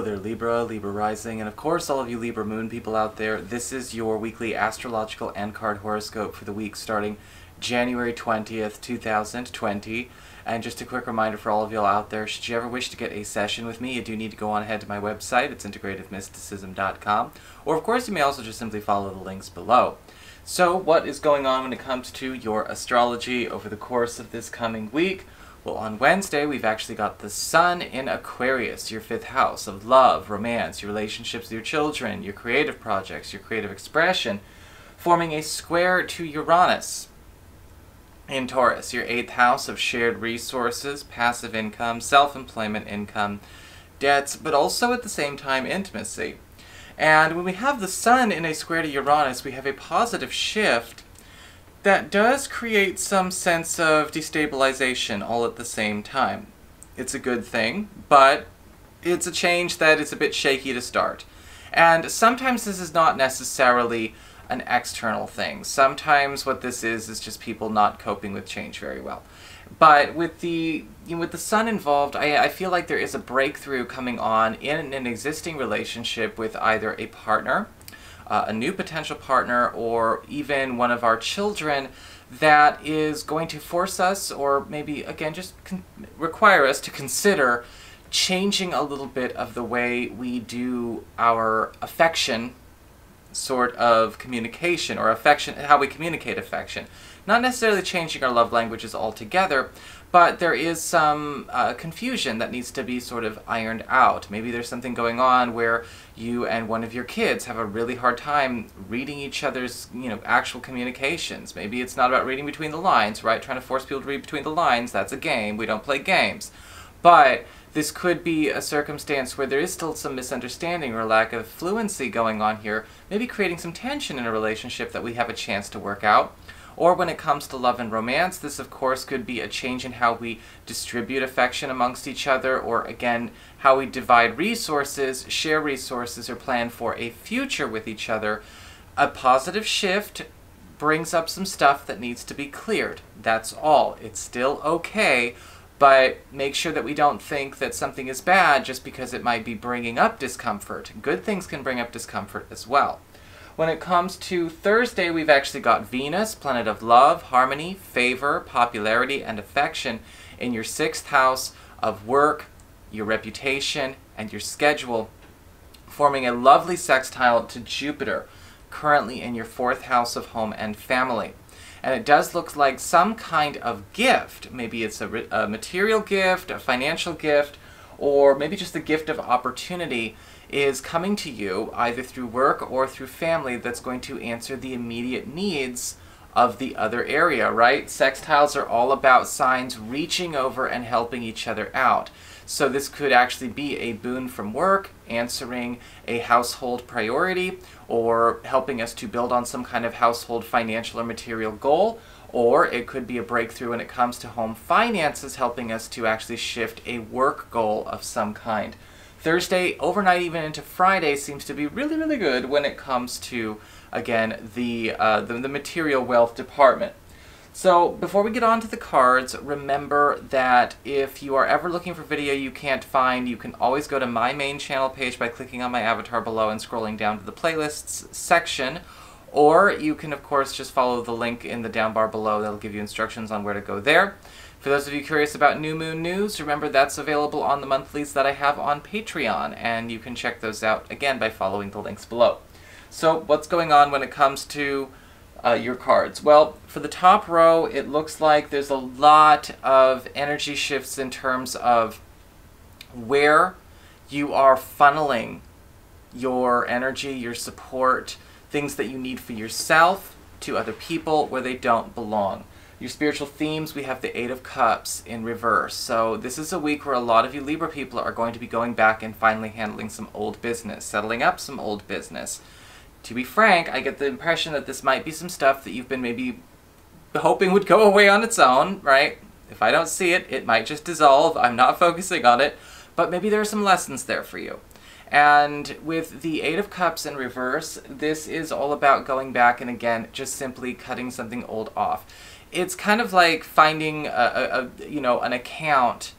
there, Libra, Libra rising, and of course all of you Libra moon people out there. This is your weekly astrological and card horoscope for the week starting January 20th, 2020. And just a quick reminder for all of y'all out there, should you ever wish to get a session with me, you do need to go on ahead to my website. It's integrativemysticism.com. Or of course you may also just simply follow the links below. So what is going on when it comes to your astrology over the course of this coming week? Well, on Wednesday, we've actually got the Sun in Aquarius, your 5th house of love, romance, your relationships with your children, your creative projects, your creative expression, forming a square to Uranus in Taurus, your 8th house of shared resources, passive income, self-employment income, debts, but also at the same time intimacy. And when we have the Sun in a square to Uranus, we have a positive shift that does create some sense of destabilization all at the same time. It's a good thing, but it's a change that is a bit shaky to start. And sometimes this is not necessarily an external thing. Sometimes what this is just people not coping with change very well. But with the Sun involved, I feel like there is a breakthrough coming on in an existing relationship with either a partner, a new potential partner, or even one of our children that is going to force us, or maybe again just require us to consider changing a little bit of the way we do our affection sort of communication, or affection, how we communicate affection. Not necessarily changing our love languages altogether, but there is some confusion that needs to be sort of ironed out. Maybe there's something going on where you and one of your kids have a really hard time reading each other's, actual communications. Maybe it's not about reading between the lines, right? Trying to force people to read between the lines, that's a game. We don't play games. But this could be a circumstance where there is still some misunderstanding or lack of fluency going on here, maybe creating some tension in a relationship that we have a chance to work out. Or when it comes to love and romance, this of course could be a change in how we distribute affection amongst each other, or again, how we divide resources, share resources, or plan for a future with each other. A positive shift brings up some stuff that needs to be cleared. That's all. It's still okay, but make sure that we don't think that something is bad just because it might be bringing up discomfort. Good things can bring up discomfort as well. When it comes to Thursday, we've actually got Venus, planet of love, harmony, favor, popularity, and affection in your 6th house of work, your reputation, and your schedule, forming a lovely sextile to Jupiter, currently in your 4th house of home and family. And it does look like some kind of gift. Maybe it's a material gift, a financial gift, or maybe just a gift of opportunity is coming to you either through work or through family that's going to answer the immediate needs of the other area, right? Sextiles are all about signs reaching over and helping each other out. So this could actually be a boon from work, answering a household priority, or helping us to build on some kind of household financial or material goal. Or it could be a breakthrough when it comes to home finances, helping us to actually shift a work goal of some kind. Thursday, overnight, even into Friday, seems to be really, really good when it comes to, again, the material wealth department. So before we get on to the cards, remember that if you are ever looking for video you can't find, you can always go to my main channel page by clicking on my avatar below and scrolling down to the playlists section. Or you can, of course, just follow the link in the down bar below. That'll give you instructions on where to go there. For those of you curious about new moon news, remember that's available on the monthlies that I have on Patreon, and you can check those out, again, by following the links below. So what's going on when it comes to your cards? Well, for the top row, it looks like there's a lot of energy shifts in terms of where you are funneling your energy, your support, things that you need for yourself to other people where they don't belong. Your spiritual themes, we have the 8 of Cups in reverse. So this is a week where a lot of you Libra people are going to be going back and finally handling some old business, settling up some old business. To be frank, I get the impression that this might be some stuff that you've been maybe hoping would go away on its own, right? If I don't see it, it might just dissolve. I'm not focusing on it, but maybe there are some lessons there for you. And with the 8 of Cups in reverse, this is all about going back and, again, just simply cutting something old off. It's kind of like finding an account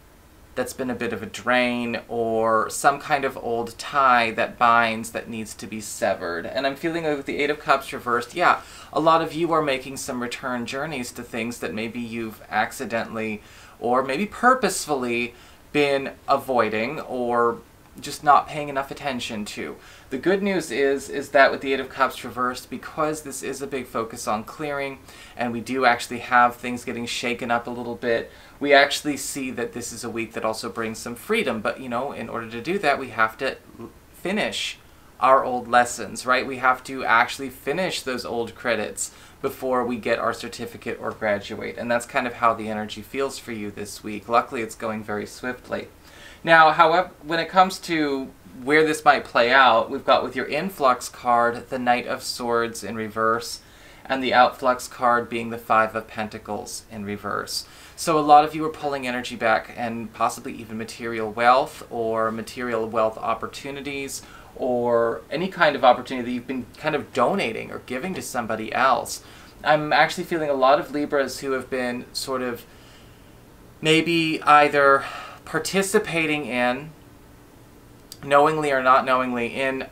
that's been a bit of a drain, or some kind of old tie that binds that needs to be severed. And I'm feeling like with the Eight of Cups reversed, yeah, a lot of you are making some return journeys to things that maybe you've accidentally or maybe purposefully been avoiding or just not paying enough attention to. The good news is that with the Eight of Cups reversed, because this is a big focus on clearing, and we do actually have things getting shaken up a little bit, we actually see that this is a week that also brings some freedom. But, you know, in order to do that, we have to finish our old lessons, right? We have to actually finish those old credits before we get our certificate or graduate. And that's kind of how the energy feels for you this week. Luckily, it's going very swiftly. Now, however, when it comes to where this might play out, we've got with your influx card, the Knight of Swords in reverse, and the outflux card being the Five of Pentacles in reverse. So a lot of you are pulling energy back, and possibly even material wealth or material wealth opportunities, or any kind of opportunity that you've been kind of donating or giving to somebody else. I'm actually feeling a lot of Libras who have been sort of maybe either participating in, knowingly or not knowingly, in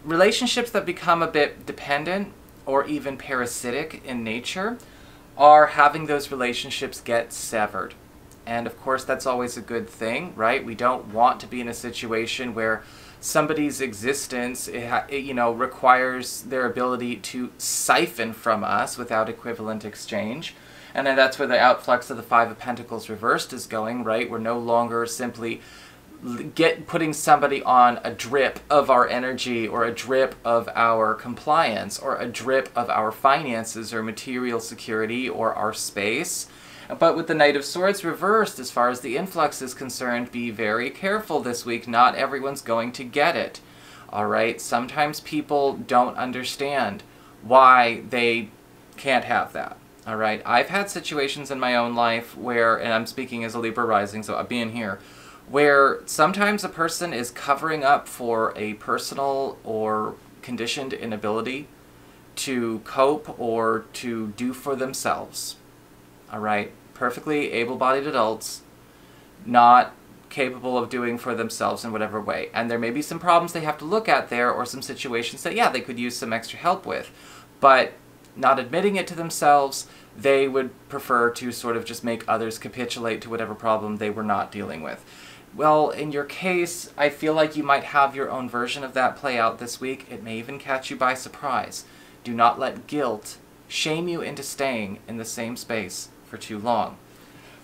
relationships that become a bit dependent or even parasitic in nature, are having those relationships get severed. And of course, that's always a good thing, right? We don't want to be in a situation where somebody's existence, you know, requires their ability to siphon from us without equivalent exchange. And then that's where the outflux of the Five of Pentacles reversed is going, right? We're no longer simply putting somebody on a drip of our energy, or a drip of our compliance, or a drip of our finances or material security or our space. But with the Knight of Swords reversed, as far as the influx is concerned, be very careful this week. Not everyone's going to get it. All right? Sometimes people don't understand why they can't have that. All right? I've had situations in my own life where, and I'm speaking as a Libra rising, so I'm being here, where sometimes a person is covering up for a personal or conditioned inability to cope or to do for themselves. All right? Perfectly able-bodied adults, not capable of doing for themselves in whatever way. And there may be some problems they have to look at there, or some situations that, yeah, they could use some extra help with. But not admitting it to themselves, they would prefer to sort of just make others capitulate to whatever problem they were not dealing with. Well, in your case, I feel like you might have your own version of that play out this week. It may even catch you by surprise. Do not let guilt shame you into staying in the same space for too long.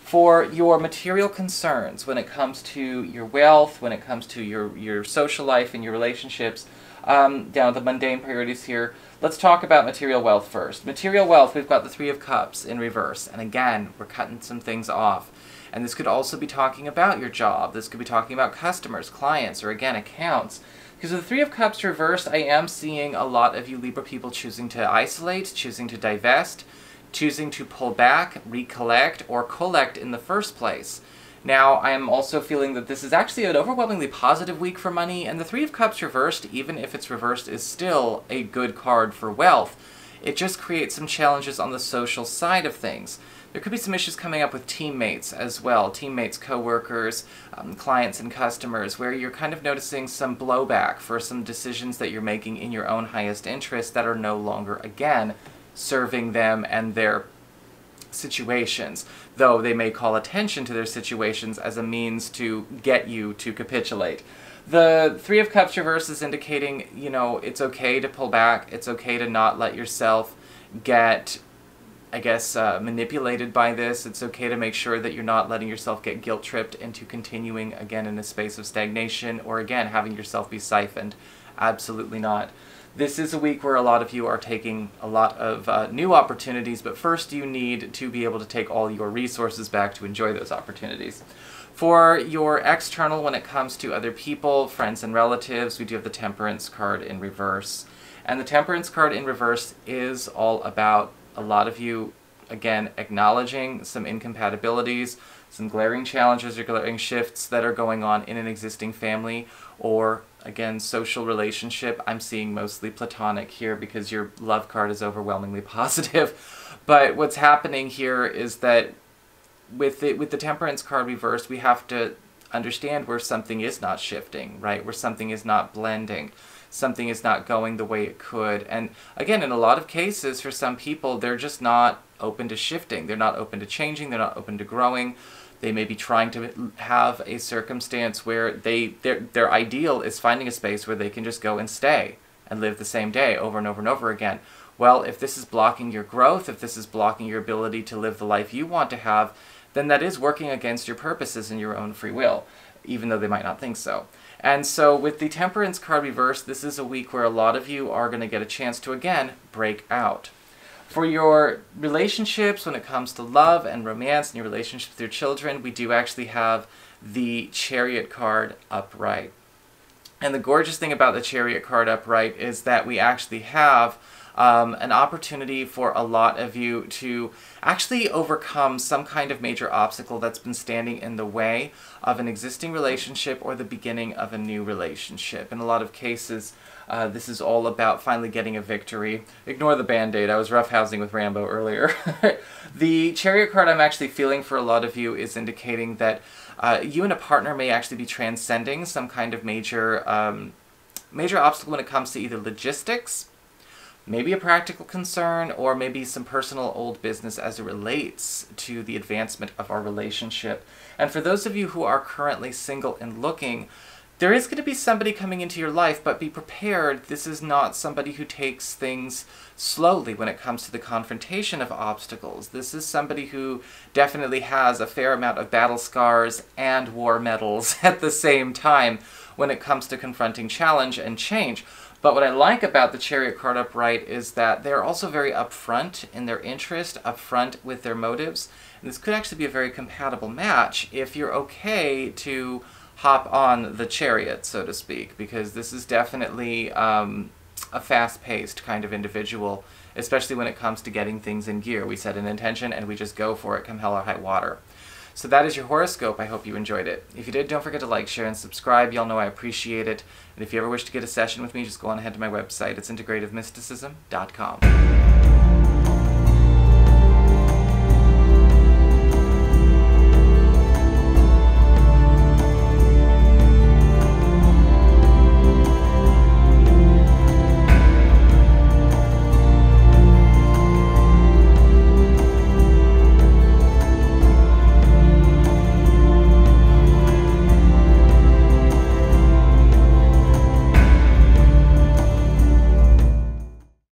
For your material concerns, when it comes to your wealth, when it comes to your social life and your relationships, down the mundane priorities here, let's talk about material wealth first. Material wealth, we've got the Three of Cups in reverse. And again, we're cutting some things off. And this could also be talking about your job. This could be talking about customers, clients, or again, accounts. Because with the Three of Cups reversed, I am seeing a lot of you Libra people choosing to isolate, choosing to divest, choosing to pull back, recollect, or collect in the first place. Now, I am also feeling that this is actually an overwhelmingly positive week for money, and the Three of Cups reversed, even if it's reversed, is still a good card for wealth. It just creates some challenges on the social side of things. There could be some issues coming up with teammates as well, teammates, co-workers, clients and customers, where you're kind of noticing some blowback for some decisions that you're making in your own highest interest that are no longer, again, serving them and their situations, though they may call attention to their situations as a means to get you to capitulate. The Three of Cups reverse is indicating, you know, it's okay to pull back, it's okay to not let yourself get, I guess, manipulated by this. It's okay to make sure that you're not letting yourself get guilt-tripped into continuing, again, in a space of stagnation, or again, having yourself be siphoned. Absolutely not. This is a week where a lot of you are taking a lot of new opportunities, but first you need to be able to take all your resources back to enjoy those opportunities. For your external, when it comes to other people, friends and relatives, we do have the Temperance card in reverse. And the Temperance card in reverse is all about a lot of you, again, acknowledging some incompatibilities, some glaring challenges or glaring shifts that are going on in an existing family, or, again, social relationship. I'm seeing mostly platonic here because your love card is overwhelmingly positive. But what's happening here is that with the Temperance card reversed, we have to understand where something is not shifting, right? Where something is not blending, something is not going the way it could. And again, in a lot of cases, for some people, they're just not open to shifting. They're not open to changing. They're not open to growing. They may be trying to have a circumstance where their ideal is finding a space where they can just go and stay and live the same day over and over and over again. Well, if this is blocking your growth, if this is blocking your ability to live the life you want to have, then that is working against your purposes and your own free will, even though they might not think so. And so with the Temperance card reversed, this is a week where a lot of you are going to get a chance to, again, break out. For your relationships, when it comes to love and romance and your relationships with your children, we do actually have the Chariot card upright. And the gorgeous thing about the Chariot card upright is that we actually have an opportunity for a lot of you to actually overcome some kind of major obstacle that's been standing in the way of an existing relationship or the beginning of a new relationship. In a lot of cases, this is all about finally getting a victory. Ignore the Band-Aid. I was roughhousing with Rambo earlier. The Chariot card I'm actually feeling for a lot of you is indicating that you and a partner may actually be transcending some kind of major obstacle when it comes to either logistics, maybe a practical concern, or maybe some personal old business as it relates to the advancement of our relationship. And for those of you who are currently single and looking, there is going to be somebody coming into your life, but be prepared. This is not somebody who takes things slowly when it comes to the confrontation of obstacles. This is somebody who definitely has a fair amount of battle scars and war medals at the same time when it comes to confronting challenge and change. But what I like about the Chariot card upright is that they're also very upfront in their interest, upfront with their motives. And this could actually be a very compatible match if you're okay to hop on the chariot, so to speak, because this is definitely a fast-paced kind of individual, especially when it comes to getting things in gear. We set an intention and we just go for it, come hell or high water. So that is your horoscope. I hope you enjoyed it. If you did, don't forget to like, share, and subscribe. Y'all know I appreciate it. And if you ever wish to get a session with me, just go on ahead to my website. It's integrativemysticism.com.